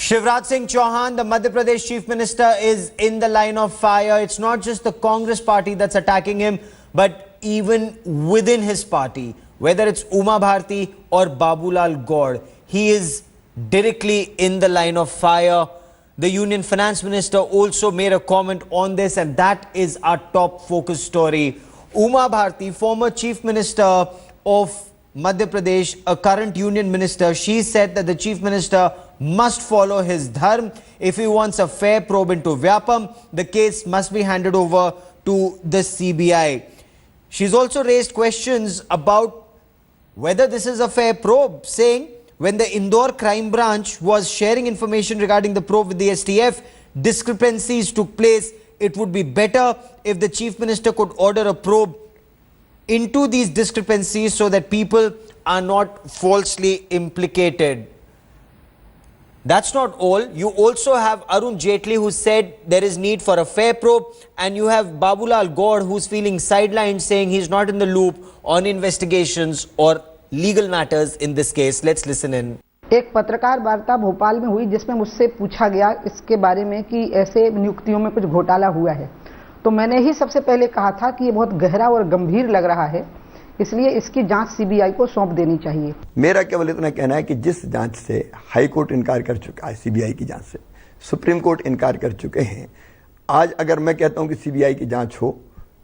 Shivraj Singh Chauhan, the Madhya Pradesh Chief Minister, is in the line of fire. It's not just the Congress party that's attacking him, but even within his party, whether it's Uma Bharti or Babulal Gaur, he is directly in the line of fire. The Union Finance Minister also made a comment on this, and that is our top focus story. Uma Bharti, former Chief Minister of Madhya Pradesh, a current Union Minister, she said that the Chief Minister must follow his dharm. If he wants a fair probe into Vyapam, the case must be handed over to the CBI. She's also raised questions about whether this is a fair probe, saying when the Indore crime branch was sharing information regarding the probe with the STF, discrepancies took place. It would be better if the Chief Minister could order a probe into these discrepancies so that people are not falsely implicated. That's not all. You also have Arun Jaitley, who said there is need for a fair probe, and you have Babulal Gaur, who's feeling sidelined, saying he's not in the loop on investigations or legal matters in this case. Let's listen in. एक पत्रकार वार्ता भोपाल में हुई जिसमें मुझसे पूछा गया इसके बारे में कि ऐसे नियुक्तियों में कुछ घोटाला हुआ है, तो मैंने ही सबसे पहले कहा था कि ये बहुत गहरा और गंभीर लग रहा है, इसलिए इसकी जांच सीबीआई को सौंप देनी चाहिए। मेरा केवल इतना कहना है कि जिस जांच से हाई कोर्ट इनकार कर चुका है, सीबीआई की जांच से सुप्रीम कोर्ट इनकार कर चुके हैं, आज अगर मैं कहता हूं कि सीबीआई की जांच हो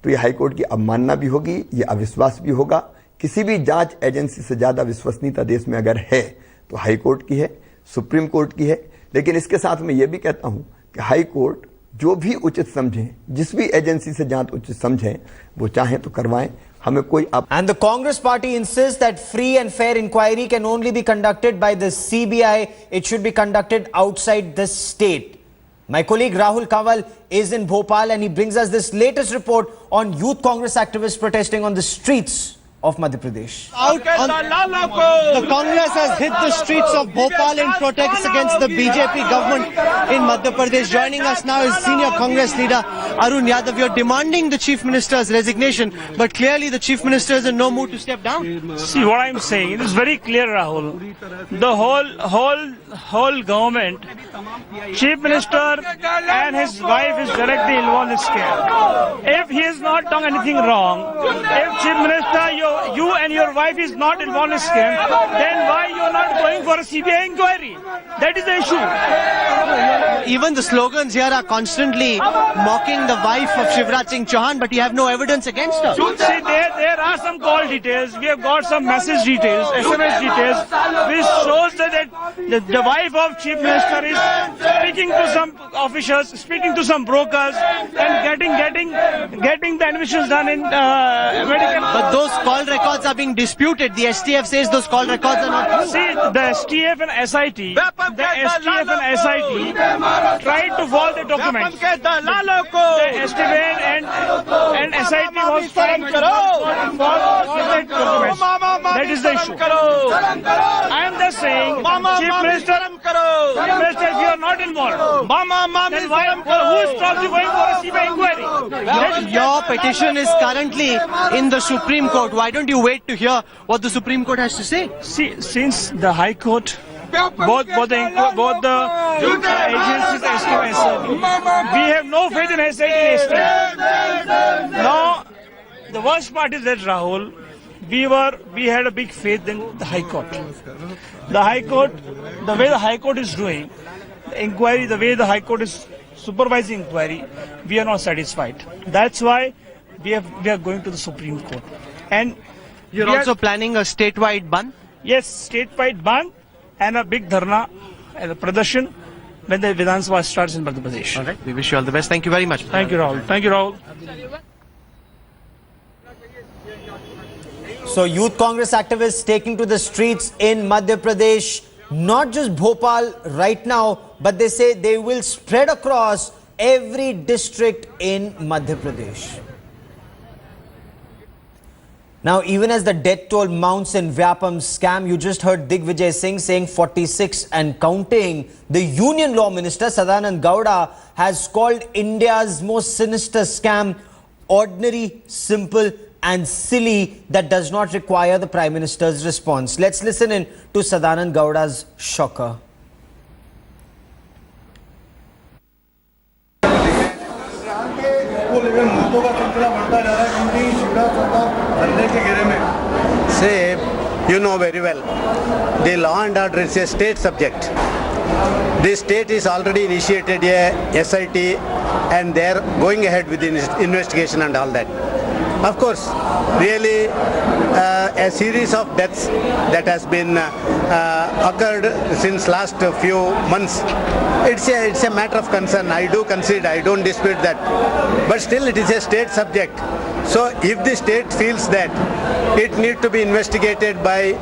तो ये हाई कोर्ट की अवमानना भी होगी, ये अविश्वास भी होगा। किसी भी जांच एजेंसी से ज्यादा विश्वसनीयता देश में अगर है तो हाई कोर्ट की है, सुप्रीम कोर्ट की है। लेकिन इसके साथ में यह भी कहता हूं कि हाई कोर्ट जो भी उचित समझे, जिस भी एजेंसी से जांच उचित समझे, वो चाहे तो करवाएं, हमें कोई And the Congress party insists that free and fair inquiry can only be conducted by the CBI. It should be conducted outside the state. My colleague Rahul Kanwal is in Bhopal, and he brings us this latest report on youth Congress activists protesting on the streets of Madhya Pradesh. The Congress has hit the streets of Bhopal in protest against the BJP government in Madhya Pradesh. Joining us now is senior Congress leader Arun Yadav. You're demanding the Chief Minister's resignation, but clearly the Chief Minister is in no mood to step down. See what I'm saying, it is very clear, Rahul. The whole government, Chief Minister and his wife is directly involved in this scam. If he has not done anything wrong, if Chief Minister, you and your wife is not involved in scam, then why you are not going for a CBI inquiry? That is the issue. Even the slogans here are constantly mocking the wife of Shivraj Singh Chauhan, but you have no evidence against her. See, there are some call details. We have got some message details, SMS details, which shows that the wife of Chief Minister is speaking to some officials, speaking to some brokers, and getting the admissions done in medical. But those call records are being disputed. The STF says those call records are not true. See, the STF and SIT tried to fault the documents. The STF and SIT was trying to fault the documents. That is the issue. I am just saying, Chief Minister, if you are not involved, then why, who stops you going for a CBI inquiry? Your petition is currently in the Supreme Court. Why don't you wait to hear what the Supreme Court has to say? See, since the High Court, both the agencies, STF and SIT, we have no faith in SIT and STF. Now, the worst part is that, Rahul, we had a big faith in the High Court. The High Court, the way the High Court is doing the inquiry, the way the High Court is supervising inquiry, we are not satisfied. That's why we are going to the Supreme Court. And you're also planning a statewide ban? Yes, statewide ban and a big dharna and a pradarshan when the Vidhan Sabha starts in Madhya Pradesh. All right, we wish you all the best. Thank you very much. Thank you, Rahul. Thank you, Rahul. So youth Congress activists taking to the streets in Madhya Pradesh, not just Bhopal right now, but they say they will spread across every district in Madhya Pradesh. Now, even as the death toll mounts in Vyapam scam, you just heard Digvijay Singh saying 46 and counting. The Union Law Minister, Sadanand Gowda, has called India's most sinister scam ordinary, simple and silly that does not require the Prime Minister's response. Let's listen in to Sadanand Gowda's shocker. को लेकर मुद्दों का सिलसिला बढ़ता जा रहा है क्योंकि शिवराज सरकार धरने के घेरे में। Say, you know very well, the law and order is a state subject. The state is already initiated a SIT and they are going ahead with the investigation and all that. Of course, really a series of deaths that has been occurred since last few months. It's a matter of concern. I do concede, I don't dispute that. But still it is a state subject. So if the state feels that it needs to be investigated by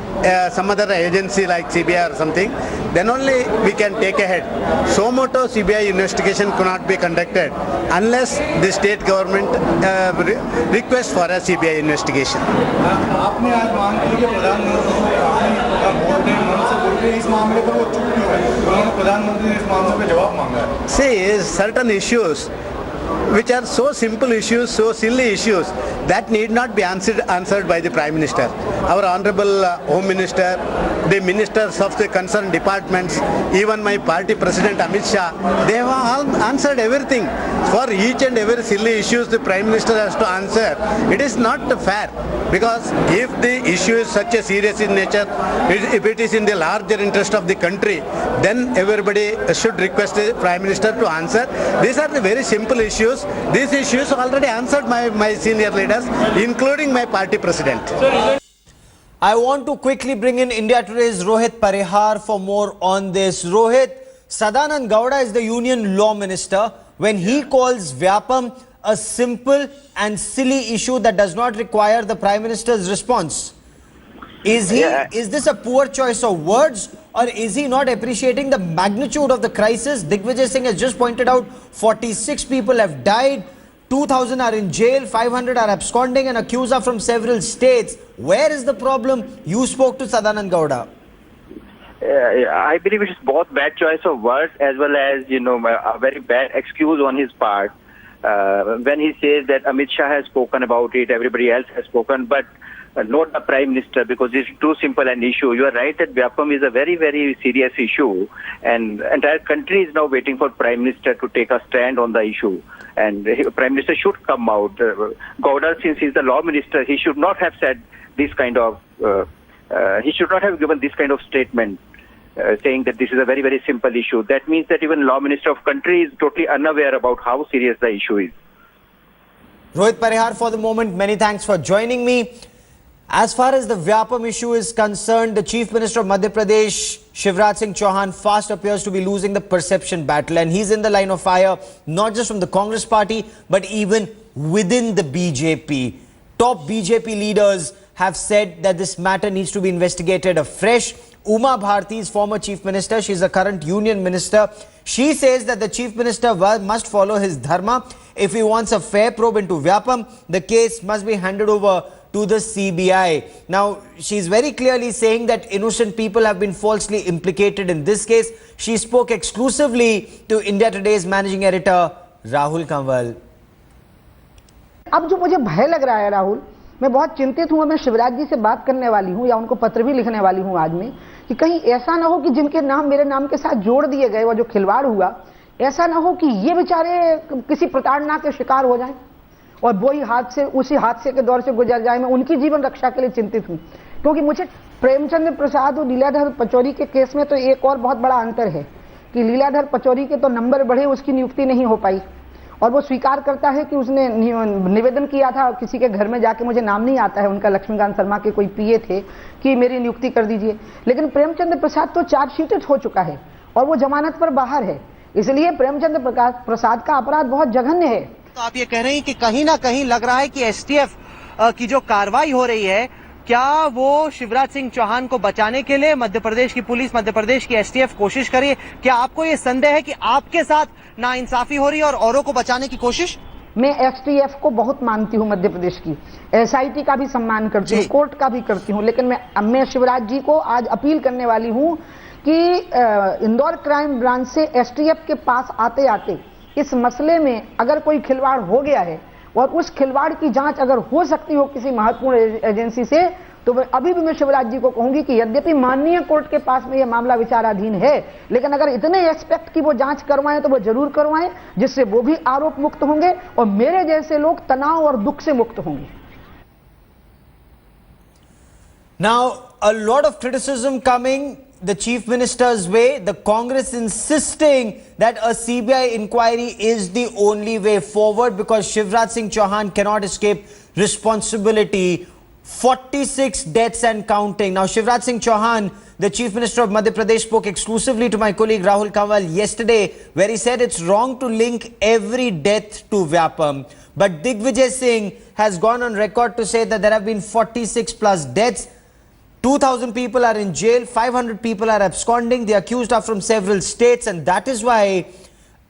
some other agency like CBI or something, then only we can take ahead. So moto CBI investigation cannot be conducted unless the state government requests for a CBI investigation. आपने आज मांग की कि प्रधानमंत्री बोलते इस मामले पर वो चुप क्यों है? उन्होंने प्रधानमंत्री ने इस मामले पे जवाब मांगा है। See, certain issues which are so simple issues, so silly issues, that need not be answered by the Prime Minister. Our Honorable Home Minister, the ministers of the concerned departments, even my party President Amit Shah, they have all answered everything. For each and every silly issues the Prime Minister has to answer. It is not fair, because if the issue is such a serious in nature, if it is in the larger interest of the country, then everybody should request the Prime Minister to answer. These are the very simple issues. These issues already answered my senior leaders, including my party President. I want to quickly bring in India Today's Rohit Parihar for more on this. Rohit, Sadanand Gowda is the Union Law Minister. When he calls Vyapam a simple and silly issue that does not require the Prime Minister's response, is this a poor choice of words, or is he not appreciating the magnitude of the crisis? Digvijay Singh has just pointed out 46 people have died, 2,000 are in jail, 500 are absconding, and accused are from several states. Where is the problem? You spoke to Sadanand Gowda. I believe it is both bad choice of words as well as, a very bad excuse on his part. When he says that Amit Shah has spoken about it, everybody else has spoken, but not the Prime Minister, because it's too simple an issue. You are right that Vyapam is a very, very serious issue, and entire country is now waiting for Prime Minister to take a stand on the issue. And Prime Minister should come out. Gowda, since he's the Law Minister, he should not have said this kind of, he should not have given this kind of statement, saying that this is a very, very simple issue. That means that even Law Minister of country is totally unaware about how serious the issue is. Rohit Parihar, for the moment, many thanks for joining me. As far as the Vyapam issue is concerned, the Chief Minister of Madhya Pradesh, Shivraj Singh Chauhan, fast appears to be losing the perception battle, and he's in the line of fire, not just from the Congress party, but even within the BJP. Top BJP leaders have said that this matter needs to be investigated afresh. Uma Bharti is former Chief Minister. She's the current Union Minister. She says that the Chief Minister must follow his dharma. If he wants a fair probe into Vyapam, the case must be handed over to the CBI. Now, she's very clearly saying that innocent people have been falsely implicated in this case. She spoke exclusively to India Today's managing editor, Rahul Kanwal. अब जो मुझे भय लग रहा है राहुल, मैं बहुत चिंतित हूँ। मैं शिवराज जी से बात करने वाली हूँ या उनको पत्र भी लिखने वाली हूँ आज में, कि कहीं ऐसा ना हो कि जिनके नाम मेरे नाम के साथ जोड़ दिए गए, वो जो खिलवाड़ हुआ, ऐसा ना हो कि ये बेचारे किसी प्रताड़ना के शिकार हो जाएं और वही उसी हादसे के दौर से गुजर जाए। मैं उनकी जीवन रक्षा के लिए चिंतित हूँ, क्योंकि मुझे प्रेमचंद प्रसाद और लीलाधर पचौरी के केस में तो एक और बहुत बड़ा अंतर है कि लीलाधर पचौरी के तो नंबर बढ़े, उसकी नियुक्ति नहीं हो पाई, और वो स्वीकार करता है कि उसने निवेदन किया था किसी के घर में जाके, मुझे नाम नहीं आता है उनका, लक्ष्मीकांत शर्मा के कोई पीए थे, कि मेरी नियुक्ति कर दीजिए। लेकिन प्रेमचंद प्रसाद तो चार्जशीटेड हो चुका है और वो जमानत पर बाहर है, इसलिए प्रेमचंद प्रसाद का अपराध बहुत जघन्य है। तो आप ये कह रहे हैं कि कहीं ना कहीं लग रहा है कि एसटीएफ की जो कार्रवाई हो रही है, क्या वो शिवराज सिंह चौहान को बचाने के लिए मध्य प्रदेश की पुलिस, मध्य प्रदेश की एसटीएफ कोशिश करे? क्या आपको ये संदेह है कि आपके साथ नाइंसाफी हो रही है और औरों को बचाने की कोशिश? मैं एसटीएफ को बहुत मानती हूं, मध्य प्रदेश की एसआईटी का भी सम्मान करती हूं, कोर्ट का भी करती हूं, लेकिन मैं शिवराज जी को आज अपील करने वाली हूं कि इंदौर क्राइम ब्रांच से एसटीएफ के पास आते आते इस मसले में अगर कोई खिलवाड़ हो गया है और उस खिलवाड़ की जांच अगर हो सकती हो किसी महत्वपूर्ण एजेंसी से, तो अभी भी मैं शिवराज जी को कहूंगी कि यद्यपि माननीय कोर्ट के पास में यह मामला विचाराधीन है, लेकिन अगर इतने एस्पेक्ट की वो जांच करवाएं तो वो जरूर करवाएं, जिससे वो भी आरोप मुक्त होंगे और मेरे जैसे लोग तनाव और दुख से मुक्त होंगे। Now, a lot of criticism coming the Chief Minister's way, the Congress insisting that a CBI inquiry is the only way forward because Shivraj Singh Chauhan cannot escape responsibility. 46 deaths and counting. Now, Shivraj Singh Chauhan, the Chief Minister of Madhya Pradesh, spoke exclusively to my colleague Rahul Kanwal yesterday, where he said it's wrong to link every death to Vyapam. But Digvijay Singh has gone on record to say that there have been 46 plus deaths. 2,000 people are in jail, 500 people are absconding, the accused are from several states, and that is why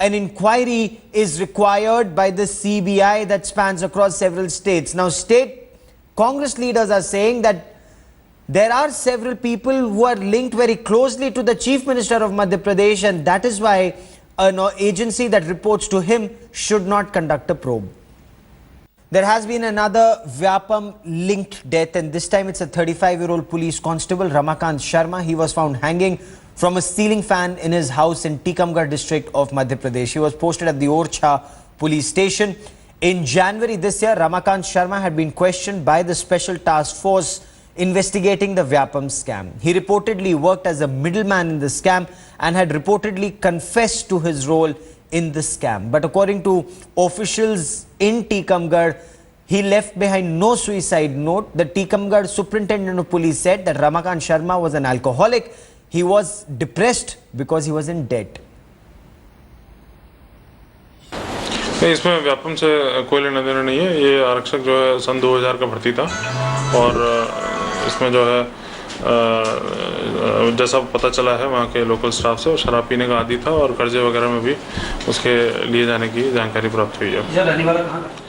an inquiry is required by the CBI that spans across several states. Now, state Congress leaders are saying that there are several people who are linked very closely to the Chief Minister of Madhya Pradesh, and that is why an agency that reports to him should not conduct a probe. There has been another Vyapam linked death, and this time it's a 35-year-old police constable, Ramakant Sharma. He was found hanging from a ceiling fan in his house in Tikamgarh district of Madhya Pradesh. He was posted at the Orchha police station. In January this year, Ramakant Sharma had been questioned by the Special Task Force investigating the Vyapam scam. He reportedly worked as a middleman in the scam and had reportedly confessed to his role in the scam. But according to officials in Tikamgarh, he left behind no suicide note. The Tikamgarh superintendent of police said that Ramakant Sharma was an alcoholic. He was depressed because he was in debt. नहीं, इसमें व्यापम से कोई लेना देना नहीं है। ये आरक्षक जो है सन 2000 का भर्ती था और इसमें जो है जैसा पता चला है वहाँ के लोकल स्टाफ से, शराब पीने का आदी था और कर्जे वगैरह में भी उसके लिए जाने की जानकारी प्राप्त हुई है।